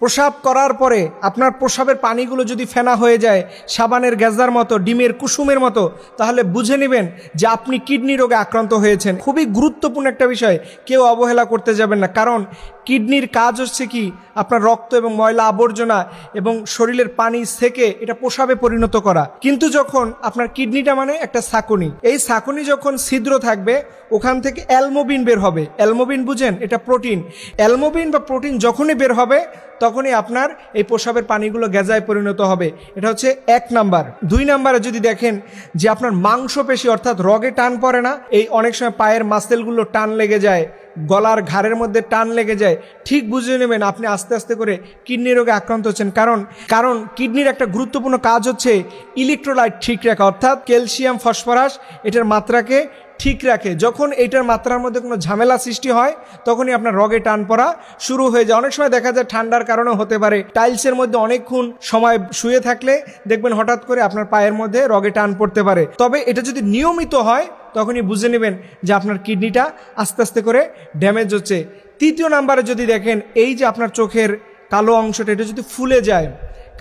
প্রসাব করার পরে আপনার প্রসাবের পানিগুলো যদি ফেনা হয়ে যায় সাবানের গ্যাজার মতো, ডিমের কুসুমের মতো, তাহলে বুঝে নেবেন যে আপনি কিডনি রোগে আক্রান্ত হয়েছেন। খুবই গুরুত্বপূর্ণ একটা বিষয়, কেউ অবহেলা করতে যাবেন না। কারণ কিডনির কাজ হচ্ছে কি, আপনার রক্ত এবং ময়লা আবর্জনা এবং শরীরের পানি থেকে এটা প্রসাবে পরিণত করা। কিন্তু যখন আপনার কিডনিটা মানে একটা ছাঁকনি, এই ছাঁকনি যখন ছিদ্র থাকবে ওখান থেকে অ্যালমোবিন বের হবে। অ্যালমোবিন বুঝেন, এটা প্রোটিন। অ্যালমোবিন বা প্রোটিন যখনই বের হবে তখনই আপনার এই প্রসাবের পানিগুলো গ্যাজায় পরিণত হবে। এটা হচ্ছে 1 নাম্বার। 2 নাম্বারে যদি দেখেন যে আপনার মাংসপেশি অর্থাৎ রগে টান পড়ে না, এই অনেক সময় পায়ের মাসেলগুলো টান লেগে যায়, গলার ঘাড়ের মধ্যে টান লেগে যায়, ঠিক বুঝে নেবেন আপনি আস্তে আস্তে করে কিডনি রোগে আক্রান্ত হচ্ছেন। কারণ কিডনির একটা গুরুত্বপূর্ণ কাজ হচ্ছে ইলেকট্রোলাইট ঠিক রাখা, অর্থাৎ ক্যালসিয়াম ফসফরাস এটার মাত্রাকে ঠিক রাখে। যখন এইটার মাত্রার মধ্যে কোনো ঝামেলা সৃষ্টি হয় তখনই আপনার রগে টান পড়া শুরু হয়ে যায়। অনেক সময় দেখা যায় ঠান্ডার কারণে হতে পারে, টাইলসের মধ্যে অনেকক্ষণ সময় শুয়ে থাকলে দেখবেন হঠাৎ করে আপনার পায়ের মধ্যে রগে টান পড়তে পারে। তবে এটা যদি নিয়মিত হয় তখনই বুঝে নেবেন যে আপনার কিডনিটা আস্তে আস্তে করে ড্যামেজ হচ্ছে। 3 নাম্বারে যদি দেখেন এই যে আপনার চোখের কালো অংশটা এটা যদি ফুলে যায়,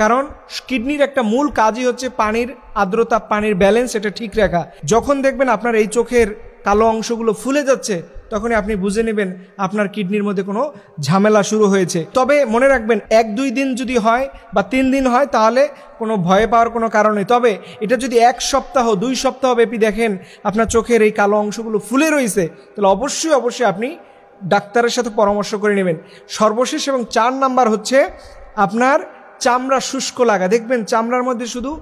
কারণ কিডনির একটা মূল কাজই হচ্ছে পানির আর্দ্রতা, পানির ব্যালেন্স এটা ঠিক রাখা। যখন দেখবেন আপনার এই চোখের কালো অংশগুলো ফুলে যাচ্ছে তখনই আপনি বুঝে নেবেন আপনার কিডনির মধ্যে কোনো ঝামেলা শুরু হয়েছে। তবে মনে রাখবেন 1-2 দিন যদি হয় বা 3 দিন হয় তাহলে কোনো ভয় পাওয়ার কোনো কারণ নেই। তবে এটা যদি 1 সপ্তাহ 2 সপ্তাহ ব্যাপী দেখেন আপনার চোখের এই কালো অংশগুলো ফুলে রয়েছে, তাহলে অবশ্যই আপনি ডাক্তারের সাথে পরামর্শ করে নেবেন। সর্বশেষ এবং 4 নাম্বার হচ্ছে আপনার চামড়া শুষ্ক লাগা। দেখবেন চামড়ার মধ্যে শুধু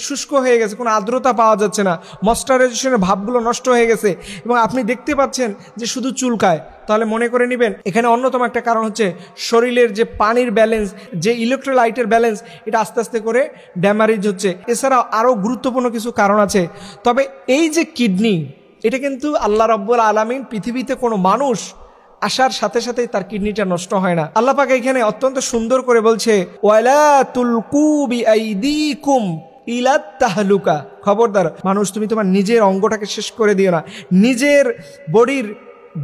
শুষ্ক হয়ে গেছে, কোনো আর্দ্রতা পাওয়া যাচ্ছে না, ময়েশ্চারাইজেশনের ভাবগুলো নষ্ট হয়ে গেছে এবং আপনি দেখতে পাচ্ছেন যে শুধু চুলকায়, তাহলে মনে করে নেবেন এখানে অন্যতম একটা কারণ হচ্ছে শরীরের যে পানির ব্যালেন্স, যে ইলেকট্রোলাইটের ব্যালেন্স এটা আস্তে আস্তে করে ড্যামেজ হচ্ছে। এছাড়াও আরও গুরুত্বপূর্ণ কিছু কারণ আছে। তবে এই যে কিডনি, এটা কিন্তু আল্লাহ রাব্বুল আলামিন, পৃথিবীতে কোনো মানুষ আসার সাথে সাথেই তার কিডনিটা নষ্ট হয় না। আল্লাহ পাক এখানে অত্যন্ত সুন্দর করে বলছে, ওয়ালা তুলকু বিআইদিকুম ইলাত তাহলুকা। খবরদার মানুষ, তুমি তোমার নিজের অঙ্গটাকে শেষ করে দিও না, নিজের বডির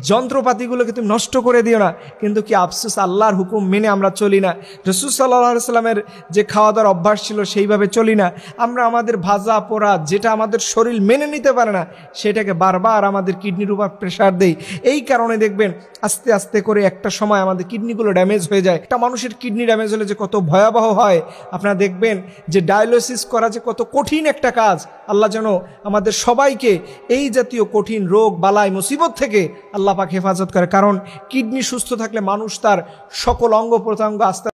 যন্ত্রপাতিগুলোকে তুমি নষ্ট করে দিও না। কিন্তু কি আফসোস, আল্লাহর হুকুম মেনে আমরা চলি না। রাসূল সাল্লাল্লাহু আলাইহি সাল্লামের যে খাওয়া দাওয়ার অভ্যাস ছিল সেইভাবে চলি না। আমরা আমাদের ভাজা পোড়া যেটা আমাদের শরীর মেনে নিতে পারে না সেটাকে বারবার আমাদের কিডনির উপর প্রেশার দেই। এই কারণে দেখবেন আস্তে আস্তে করে একটা সময় আমাদের কিডনিগুলো ড্যামেজ হয়ে যায়। একটা মানুষের কিডনি ড্যামেজ হলে যে কত ভয়াবহ হয় আপনারা দেখবেন, যে ডায়ালিসিস করা যে কত কঠিন একটা কাজ। আল্লাহ যেন আমাদের সবাইকে এই জাতীয় কঠিন রোগ বালাই মুসিবত থেকে আল্লাহ পাক হেফাজত করে। কারণ কিডনি সুস্থ থাকলে মানুষ তার সকল অঙ্গ প্রত্যঙ্গ আস্তে